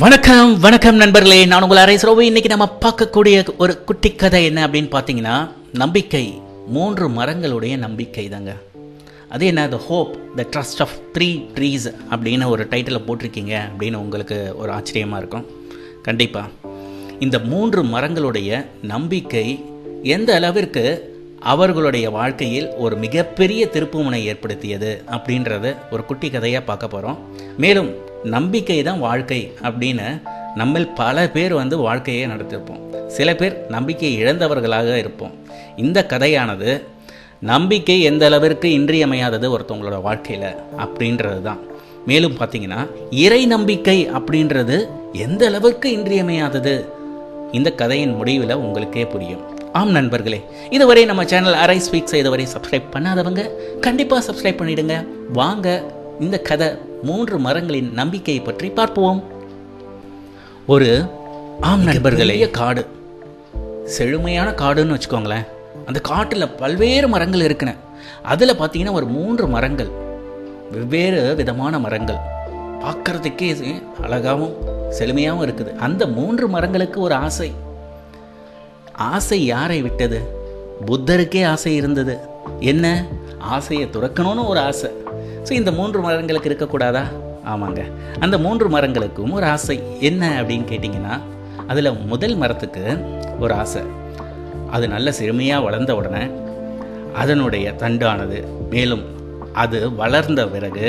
வணக்கம் வணக்கம் நண்பர்களே, நான் உங்கள் அரேஸ் ரோவி. இன்னைக்கு நம்ம பார்க்கக்கூடிய ஒரு குட்டி கதை என்ன அப்படின்னு பார்த்தீங்கன்னா, நம்பிக்கை. 3 மரங்களுடைய நம்பிக்கை தாங்க. அது என்ன, the hope the trust of 3 trees அப்படின்னு ஒரு டைட்டில் போட்டிருக்கீங்க அப்படின்னு உங்களுக்கு ஒரு ஆச்சரியமாக இருக்கும். கண்டிப்பாக இந்த 3 மரங்களுடைய நம்பிக்கை எந்த அளவிற்கு அவர்களுடைய வாழ்க்கையில் ஒரு மிகப்பெரிய திருப்புமுனை ஏற்படுத்தியது அப்படின்றத ஒரு குட்டி கதையாக பார்க்க போகிறோம். மேலும் நம்பிக்கை தான் வாழ்க்கை அப்படின்னு நம்மில் பல பேர் வாழ்க்கையை நடத்திருப்போம். சில பேர் நம்பிக்கை இழந்தவர்களாக இருப்போம். இந்த கதையானது நம்பிக்கை எந்த அளவிற்கு இன்றியமையாதது ஒருத்தவங்களோட வாழ்க்கையில் அப்படின்றது தான். மேலும் பார்த்தீங்கன்னா, இறை நம்பிக்கை அப்படின்றது எந்த அளவிற்கு இன்றியமையாதது இந்த கதையின் முடிவில் உங்களுக்கே புரியும். ஆம் நண்பர்களே, இதுவரை நம்ம சேனல் அரைஸ் ஸ்பீக்ஸ் இதுவரை சப்ஸ்கிரைப் பண்ணாதவங்க கண்டிப்பாக சப்ஸ்கிரைப் பண்ணிடுங்க. வாங்க இந்த கதை 3 மரங்களின் நம்பிக்கையை பற்றி பார்ப்போம். ஒரு நண்பர்களே, காடு, செழுமையான காடுன்னு வச்சுக்கோங்களேன். அந்த காட்டில் பல்வேறு மரங்கள் இருக்குன்னு. அதில் பார்த்தீங்கன்னா ஒரு 3 மரங்கள், வெவ்வேறு விதமான மரங்கள், பார்க்கறதுக்கே அழகாகவும் செழுமையாகவும் இருக்குது. அந்த 3 மரங்களுக்கு ஒரு ஆசை. ஆசை யாரை விட்டது? புத்தருக்கே ஆசை இருந்தது. என்ன ஆசையை துறக்கணும்னு ஒரு ஆசை. ஸோ இந்த 3 மரங்களுக்கு இருக்கக்கூடாதா? ஆமாங்க, அந்த 3 மரங்களுக்கும் ஒரு ஆசை. என்ன அப்படின்னு கேட்டிங்கன்னா, அதில் முதல் மரத்துக்கு ஒரு ஆசை. அது நல்ல செழுமையாக வளர்ந்த உடனே அதனுடைய தண்டானது, மேலும் அது வளர்ந்த பிறகு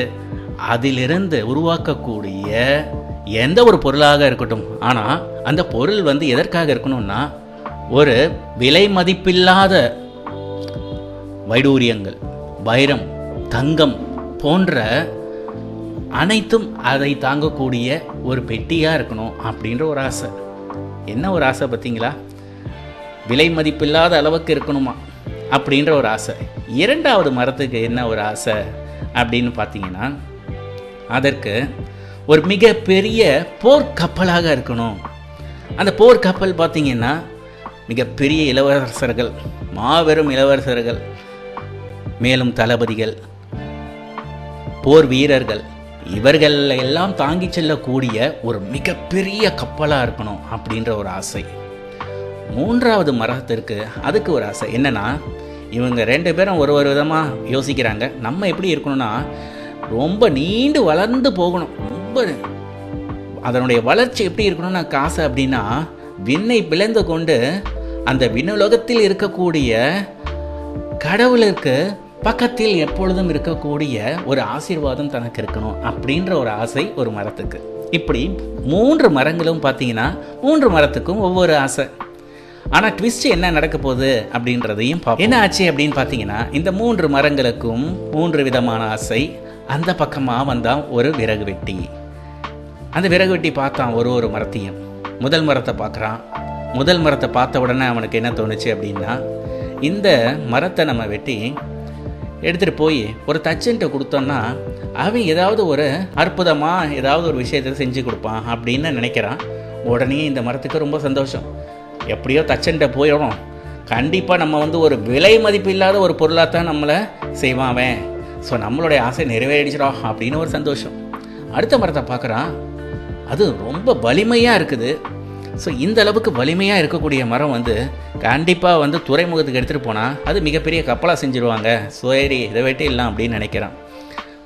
அதிலிருந்து உருவாக்கக்கூடிய எந்த ஒரு பொருளாக இருக்கட்டும், ஆனால் அந்த பொருள் எதற்காக இருக்கணும்னா, ஒரு விலை மதிப்பில்லாத வைடூரியங்கள், வைரம், தங்கம் போன்ற அனைத்தும் அதை தாங்கக்கூடிய ஒரு பெட்டியாக இருக்கணும் அப்படின்ற ஒரு ஆசை. என்ன ஒரு ஆசை பார்த்தீங்களா? விலை மதிப்பில்லாத அளவுக்கு இருக்கணுமா அப்படின்ற ஒரு ஆசை. 2வது மரத்துக்கு என்ன ஒரு ஆசை அப்படின்னு பார்த்தீங்கன்னா, அதற்கு ஒரு மிகப்பெரிய போர்க்கப்பலாக இருக்கணும். அந்த போர்க்கப்பல் பார்த்தீங்கன்னா, மிகப்பெரிய இளவரசர்கள், மாபெரும் இளவரசர்கள், மேலும் தளபதிகள், போர் வீரர்கள், இவர்கள் எல்லாம் தாங்கி செல்லக்கூடிய ஒரு மிகப்பெரிய கப்பலாக இருக்கணும் அப்படின்ற ஒரு ஆசை. 3வது மரத்திற்கு அதுக்கு ஒரு ஆசை. என்னன்னா, இவங்க 2 பேரும் ஒரு விதமாக யோசிக்கிறாங்க. நம்ம எப்படி இருக்கணும்னா, ரொம்ப நீண்டு வளர்ந்து போகணும். ரொம்ப அதனுடைய வளர்ச்சி எப்படி இருக்கணும்னு எனக்கு ஆசை. அப்படின்னா, விண்ணை பிளந்து கொண்டு அந்த விண்ணுலகத்தில் இருக்கக்கூடிய கடவுளுக்கு பக்கத்தில் எப்பொழுதும் இருக்கக்கூடிய ஒரு ஆசீர்வாதம் தனக்கு இருக்கணும் அப்படின்ற ஒரு ஆசை ஒரு மரத்துக்கு. இப்படி 3 மரங்களும் பார்த்தீங்கன்னா, 3 மரத்துக்கும் ஒவ்வொரு ஆசை. ஆனால் ட்விஸ்ட் என்ன நடக்க போகுது அப்படின்றதையும் என்ன ஆச்சு அப்படின்னு பார்த்தீங்கன்னா, இந்த 3 மரங்களுக்கும் 3 விதமான ஆசை. அந்த பக்கமாக வந்தான் ஒரு விறகு வெட்டி. அந்த விறகு வெட்டி பார்த்தான் ஒரு மரத்தையும். முதல் மரத்தை பார்க்குறான். முதல் மரத்தை பார்த்த உடனே அவனுக்கு என்ன தோணுச்சு அப்படின்னா, இந்த மரத்தை நம்ம வெட்டி எடுத்துகிட்டு போய் ஒரு தச்சன்ட்ட கொடுத்தோன்னா அவன் ஏதாவது ஒரு அற்புதமாக ஏதாவது ஒரு விஷயத்தை செஞ்சு கொடுப்பான் அப்படின்னு நினைக்கிறான். உடனே இந்த மரத்துக்கு ரொம்ப சந்தோஷம். எப்படியோ தச்சன்ட்ட போயிடணும், கண்டிப்பாக நம்ம ஒரு விலை மதிப்பு இல்லாத ஒரு பொருளாக தான் நம்மளை செய்வான் அவன். ஸோ நம்மளுடைய ஆசை நிறைவேறிடுச்சிடா அப்படின்னு ஒரு சந்தோஷம். அடுத்த மரத்தை பார்க்குறான். அது ரொம்ப வலிமையாக இருக்குது. ஸோ இந்த அளவுக்கு வலிமையாக இருக்கக்கூடிய மரம் கண்டிப்பாக துறைமுகத்துக்கு எடுத்துகிட்டு போனால் அது மிகப்பெரிய கப்பலாக செஞ்சுருவாங்க. சரி, இதை வெட்டிடலாம் அப்படின்னு நினைக்கிறான்.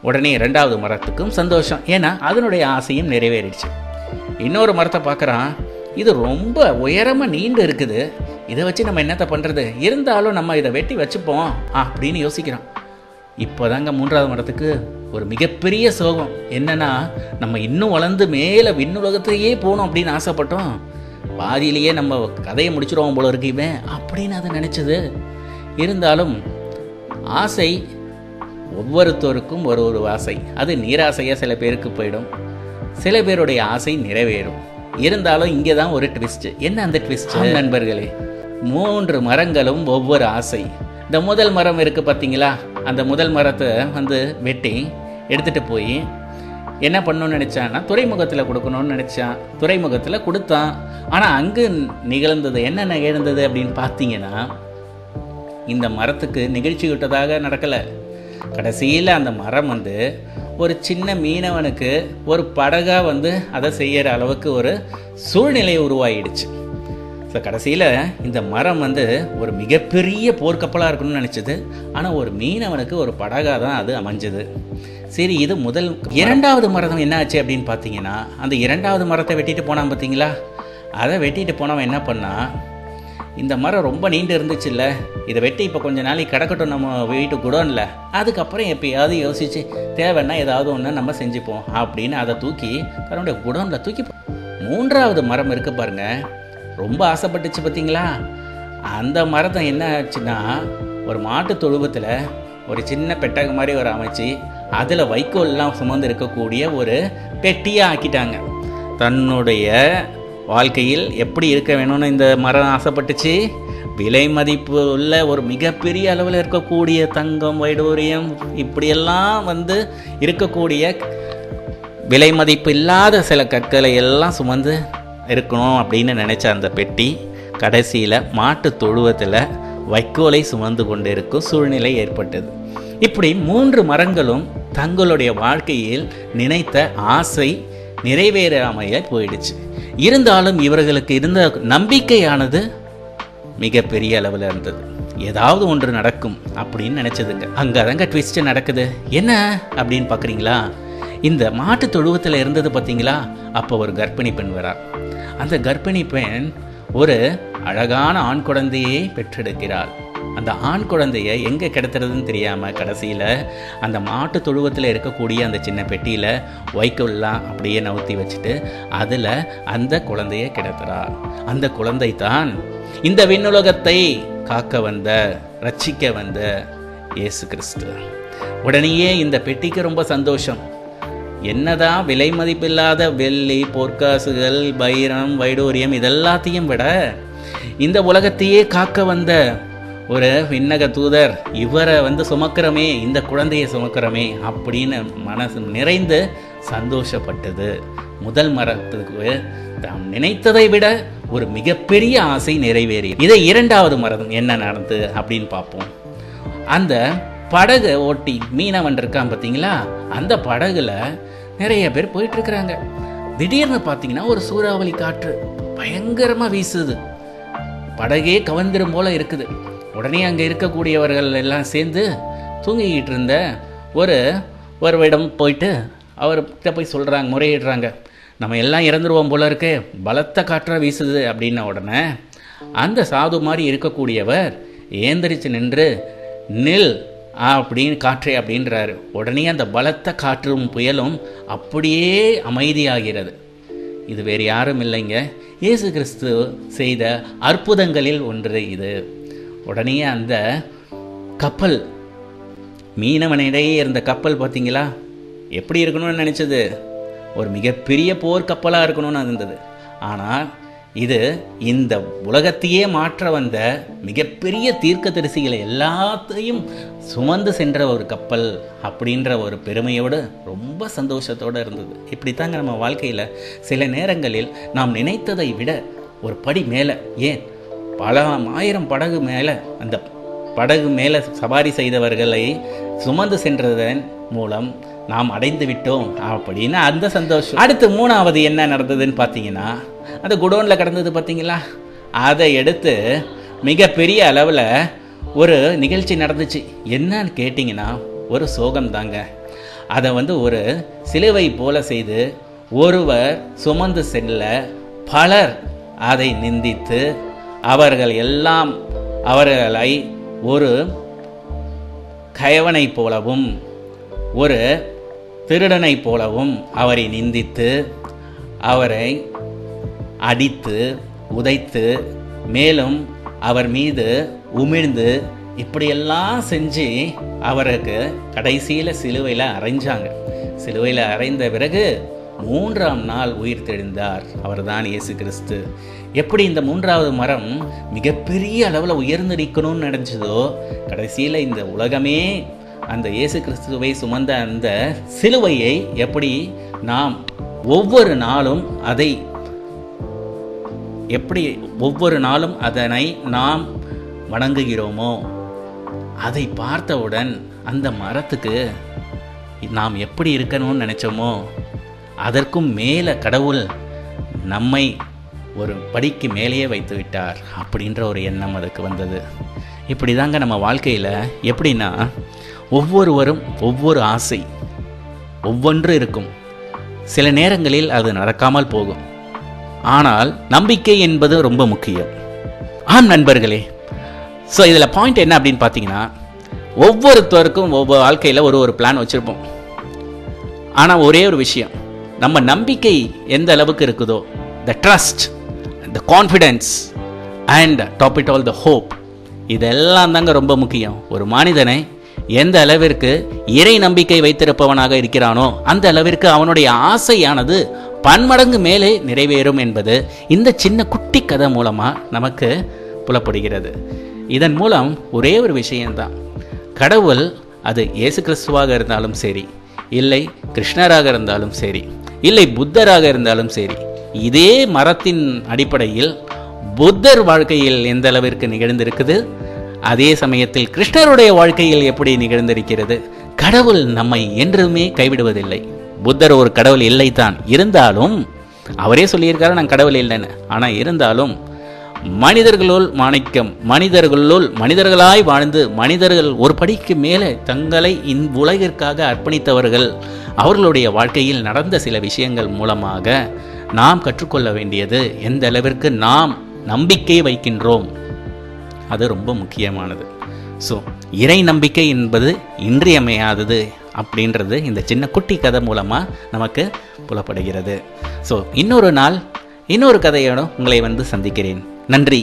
உடனே 2வது மரத்துக்கும் சந்தோஷம். ஏன்னா அதனுடைய ஆசையும் நிறைவேறிடுச்சு. இன்னொரு மரத்தை பார்க்குறான். இது ரொம்ப உயரமாக நீண்டு இருக்குது. இதை வச்சு நம்ம என்னத்தை பண்ணுறது, இருந்தாலும் நம்ம இதை வெட்டி வச்சுப்போம் அப்படின்னு யோசிக்கிறான். இப்போ தாங்க 3வது மரத்துக்கு ஒரு மிகப்பெரிய சோகம். என்னன்னா, நம்ம இன்னும் வளர்ந்து மேலே விண்ணுலகத்தையே போகணும் அப்படின்னு ஆசைப்பட்டோம். பாதியிலேயே நம்ம கதையை முடிச்சிடுவோம் போல இருக்குமே அப்படின்னு அதை நினச்சது. இருந்தாலும் ஆசை ஒவ்வொருத்தருக்கும் ஒரு ஆசை. அது நீராசையாக சில பேருக்கு போயிடும், சில பேருடைய ஆசை நிறைவேறும். இருந்தாலும் இங்கே தான் ஒரு ட்விஸ்ட். என்ன அந்த ட்விஸ்ட் நண்பர்களே? 3 மரங்களும் ஒவ்வொரு ஆசை. இந்த முதல் மரம் இருக்குது பார்த்தீங்களா, அந்த முதல் மரத்தை வெட்டி எடுத்துகிட்டு போய் என்ன பண்ணணும்னு நினச்சான்னா, துறைமுகத்தில் கொடுக்கணும்னு நினச்சான். துறைமுகத்தில் கொடுத்தான். ஆனால் அங்கு நிகழ்ந்தது என்ன நிகழ்ந்தது அப்படின்னு பார்த்தீங்கன்னா, இந்த மரத்துக்கு நிகழ்ச்சி விட்டதாக நடக்கலை. கடைசியில் அந்த மரம் வந்து ஒரு சின்ன மீனவனுக்கு ஒரு படகாக வந்து அதை செய்கிற அளவுக்கு ஒரு சூழ்நிலை உருவாகிடுச்சு. ஸோ கடைசியில் இந்த மரம் வந்து ஒரு மிகப்பெரிய போர்க்கப்பலாக இருக்கணும்னு நினச்சிது. ஆனால் ஒரு மீனவனுக்கு ஒரு படகாக தான் அது அமைஞ்சது. சரி, இது முதல். இரண்டாவது மரம் என்ன ஆச்சு அப்படின்னு பார்த்தீங்கன்னா, அந்த இரண்டாவது மரத்தை வெட்டிட்டு போனான் பார்த்தீங்களா? அதை வெட்டிட்டு போனவன் என்ன பண்ணால், இந்த மரம் ரொம்ப நீண்டு இருந்துச்சு இல்லை, இதை வெட்டி இப்போ கொஞ்சம் நாளைக்கு கிடக்கட்டும் நம்ம வீட்டு குடோனில், அதுக்கப்புறம் எப்போயாவது யோசித்து தேவைன்னா ஏதாவது ஒன்று நம்ம செஞ்சுப்போம் அப்படின்னு அதை தூக்கி தன்னுடைய குடோனில் தூக்கி. மூன்றாவது மரம் இருக்குது பாருங்க, ரொம்ப ஆசைப்பட்டுச்சு பார்த்தீங்களா? அந்த மரத்தை என்ன ஆச்சுன்னா, ஒரு மாட்டு தொழுவத்தில் ஒரு சின்ன பெட்டகம் மாதிரி ஒரு அமைச்சு அதில் வைக்கோல்லாம் சுமந்து இருக்கக்கூடிய ஒரு பெட்டியாக ஆக்கிட்டாங்க. தன்னுடைய வாழ்க்கையில் எப்படி இருக்க வேணும்னு இந்த மரம் ஆசைப்பட்டுச்சு. விலை மதிப்பு உள்ள ஒரு மிகப்பெரிய அளவில் இருக்கக்கூடிய தங்கம், வைடூரியம் இப்படியெல்லாம் வந்து இருக்கக்கூடிய விலை மதிப்பு இல்லாத சில கற்களை எல்லாம் சுமந்து இருக்கணும் அப்படின்னு நினச்ச அந்த பெட்டி கடைசியில் மாட்டு தொழுவத்தில் வைக்கோலை சுமந்து கொண்டு இருக்கும் சூழ்நிலை ஏற்பட்டது. இப்படி 3 மரங்களும் தங்களுடைய வாழ்க்கையில் நினைத்த ஆசை நிறைவேறாமையாக போயிடுச்சு. இருந்தாலும் இவர்களுக்கு இருந்த நம்பிக்கையானது மிகப்பெரிய அளவில் இருந்தது. ஏதாவது ஒன்று நடக்கும் அப்படின்னு நினச்சதுங்க. அங்கே தாங்க ட்விஸ்ட்டு நடக்குது. என்ன அப்படின்னு பார்க்குறீங்களா? இந்த மாட்டு தொழுவத்தில் இருந்தது பார்த்தீங்களா? அப்போ ஒரு கர்ப்பிணி பெண் வரார். அந்த கர்ப்பிணி பெண் ஒரு அழகான ஆண் குழந்தையை பெற்றெடுக்கிறாள். அந்த ஆண் குழந்தையை எங்கே கிடத்துறதுன்னு தெரியாமல் கடைசியில் அந்த மாட்டு தொழுவத்தில் இருக்கக்கூடிய அந்த சின்ன பெட்டியில் வைக்கோல்லாம் அப்படியே நவுத்தி வச்சுட்டு அதில் அந்த குழந்தையை கிடத்துறார். அந்த குழந்தை தான் இந்த விண்ணுலகத்தை காக்க வந்த, ரட்சிக்க வந்த இயேசு கிறிஸ்து. உடனேயே இந்த பெட்டிக்கு ரொம்ப சந்தோஷம். என்னதான் விலை மதிப்பில்லாத வெள்ளி, பொற்காசுகள், வைரம், வைடூரியம் இதெல்லாத்தையும் விட இந்த உலகத்தையே காக்க வந்த ஒரு விண்ணக தூதர் இவரை வந்து சுமக்கிறமே, இந்த குழந்தையை சுமக்கிறமே அப்படின்னு மனசு நிறைந்து சந்தோஷப்பட்டது. முதல் மரத்துக்கு தாம் நினைத்ததை விட ஒரு மிகப்பெரிய ஆசை நிறைவேறி. இதை இரண்டாவது மரம் என்ன நடந்தது அப்படின்னு பார்ப்போம். அந்த படகு ஓட்டி மீனவன் இருக்கான் பார்த்தீங்களா? அந்த படகுல நிறைய பேர் போயிட்டு இருக்கிறாங்க. திடீர்னு பார்த்தீங்கன்னா ஒரு சூறாவளி காற்று பயங்கரமாக வீசுது. படகே கவர்ந்திரும் போல இருக்குது. உடனே அங்கே இருக்கக்கூடியவர்கள் எல்லாம் சேர்ந்து தூங்கிக்கிட்டு இருந்த ஒருவரிடம் போயிட்டு அவர்கிட்ட போய் சொல்கிறாங்க, முறையிடுறாங்க, நம்ம எல்லாம் இறந்துருவோம் போல இருக்கு, பலத்த காற்றாக வீசுது அப்படின்ன உடனே அந்த சாது மாதிரி இருக்கக்கூடியவர் ஏந்திரிச்சு நின்று நில் அப்படின்னு காற்றே அப்படின்றாரு. உடனே அந்த பலத்த காற்றும் புயலும் அப்படியே அமைதியாகிறது. இது வேறு யாரும் இல்லைங்க, இயேசு கிறிஸ்து செய்த அற்புதங்களில் ஒன்று இது. உடனே அந்த கப்பல், மீனவனிடையே இருந்த கப்பல் பார்த்தீங்களா எப்படி இருக்கணும்னு நினச்சது? ஒரு மிகப்பெரிய போர் கப்பலாக இருக்கணும்னு இருந்தது. ஆனால் இது இந்த உலகத்தையே மாற்ற வந்த மிகப்பெரிய தீர்க்கதரிசிகளை எல்லாத்தையும் சுமந்து சென்ற ஒரு கப்பல் அப்படின்ற ஒரு பெருமையோடு ரொம்ப சந்தோஷத்தோடு இருந்தது. இப்படித்தாங்க நம்ம வாழ்க்கையில் சில நேரங்களில் நாம் நினைத்ததை விட ஒரு படி மேலே, ஏன் பல ஆயிரம் படகு மேலே, அந்த படகு மேலே சவாரி செய்தவர்களை சுமந்து சென்றதன் மூலம் நாம் அடைந்து விட்டோம் அப்படின்னு அந்த சந்தோஷம். அடுத்து மூணாவது என்ன நடந்ததுன்னு பார்த்தீங்கன்னா, அந்த குடோனில் கிடந்தது பார்த்தீங்களா, அதை எடுத்து மிகப்பெரிய அளவில் ஒரு நிகழ்ச்சி நடந்துச்சு. என்னன்னு கேட்டிங்கன்னா ஒரு சோகம் தாங்க. அதை வந்து ஒரு சிலுவை போல செய்து ஒருவர் சுமந்து செல்ல பலர் அதை நிந்தித்து அவர்கள் எல்லாம் அவர்களை ஒரு கயவனை போலவும் ஒரு திருடனை போலவும் அவரை நிந்தித்து அவரை அடித்து உதைத்து மேலும் அவர் மீது உமிழ்ந்து இப்படியெல்லாம் செஞ்சு அவருக்கு கடைசியில் சிலுவையில் அறைஞ்சாங்க. சிலுவையில் அறைந்த பிறகு 3ஆம் நாள் உயிர் தெழுந்தார். அவர்தான் இயேசு கிறிஸ்து. எப்படி இந்த 3வது மரம் மிகப்பெரிய அளவில் உயர்ந்து நிற்கணும்னு நினைச்சதோ, கடைசியில் இந்த உலகமே அந்த இயேசு கிறிஸ்துவை சுமந்த அந்த சிலுவையை எப்படி நாம் ஒவ்வொரு நாளும் அதனை நாம் வணங்குகிறோமோ, அதை பார்த்தவுடன் அந்த மரத்துக்கு நாம் எப்படி இருக்கணும்னு நினச்சோமோ அதற்கும் மேலே கடவுள் நம்மை ஒரு படிக்கு மேலேயே வைத்து விட்டார் அப்படின்ற ஒரு எண்ணம் அதுக்கு வந்தது. இப்படி தாங்க நம்ம வாழ்க்கையில் எப்படின்னா ஒவ்வொருவரும் ஒவ்வொரு ஆசை ஒவ்வொன்று இருக்கும். சில நேரங்களில் அது நடக்காமல் போகும். ஆனால் நம்பிக்கை என்பது ரொம்ப முக்கியம். ஆம் நண்பர்களே, ஸோ இதில் பாயிண்ட் என்ன அப்படின்னு பார்த்தீங்கன்னா, ஒவ்வொருத்தருக்கும் ஒவ்வொரு வாழ்க்கையில் ஒரு பிளான் வச்சுருப்போம். ஆனால் ஒரே ஒரு விஷயம், நம்ம நம்பிக்கை எந்த அளவுக்கு இருக்குதோ, the trust, the confidence and top it all the hope, இதெல்லாம் தாங்க ரொம்ப முக்கியம். ஒரு மனிதனை எந்த அளவிற்கு இறை நம்பிக்கை வைத்திருப்பவனாக இருக்கிறானோ அந்த அளவிற்கு அவனுடைய ஆசையானது பன்மடங்கு மேலே நிறைவேறும் என்பது இந்த சின்ன குட்டி கதை மூலமாக நமக்கு புலப்படுகிறது. இதன் மூலம் ஒரே ஒரு விஷயம்தான், கடவுள் அது இயேசு கிறிஸ்துவாக இருந்தாலும் சரி, இல்லை கிருஷ்ணராக இருந்தாலும் சரி, இல்லை புத்தராக இருந்தாலும் சரி, இதே மரத்தின் அடிப்படையில் புத்தர் வாழ்க்கையில் எந்த அளவிற்கு நிகழ்ந்திருக்குது, அதே சமயத்தில் கிருஷ்ணருடைய வாழ்க்கையில் எப்படி நிகழ்ந்திருக்கிறது. கடவுள் நம்மை என்றுமே கைவிடுவதில்லை. புத்தர் ஒரு கடவுள் இல்லைத்தான், இருந்தாலும் அவரே சொல்லியிருக்காரு நான் கடவுள் இல்லைன்னு. ஆனால் இருந்தாலும் மனிதர்களுள் மாணிக்கம், மனிதர்களுள் மனிதர்களாய் வாழ்ந்து மனிதர்கள் ஒரு படிக்கு மேலே தங்களை உலகிற்காக அர்ப்பணித்தவர்கள், அவர்களுடைய வாழ்க்கையில் நடந்த சில விஷயங்கள் மூலமாக நாம் கற்றுக்கொள்ள வேண்டியது எந்த அளவிற்கு நாம் நம்பிக்கை வைக்கின்றோம், அது ரொம்ப முக்கியமானது. ஸோ இறை நம்பிக்கை என்பது இன்றியமையாதது அப்படின்றது இந்த சின்ன குட்டி கதை மூலமாக நமக்கு புலப்படுகிறது. ஸோ இன்னொரு நாள் இன்னொரு கதையோடு உங்களை சந்திக்கிறேன். நன்றி.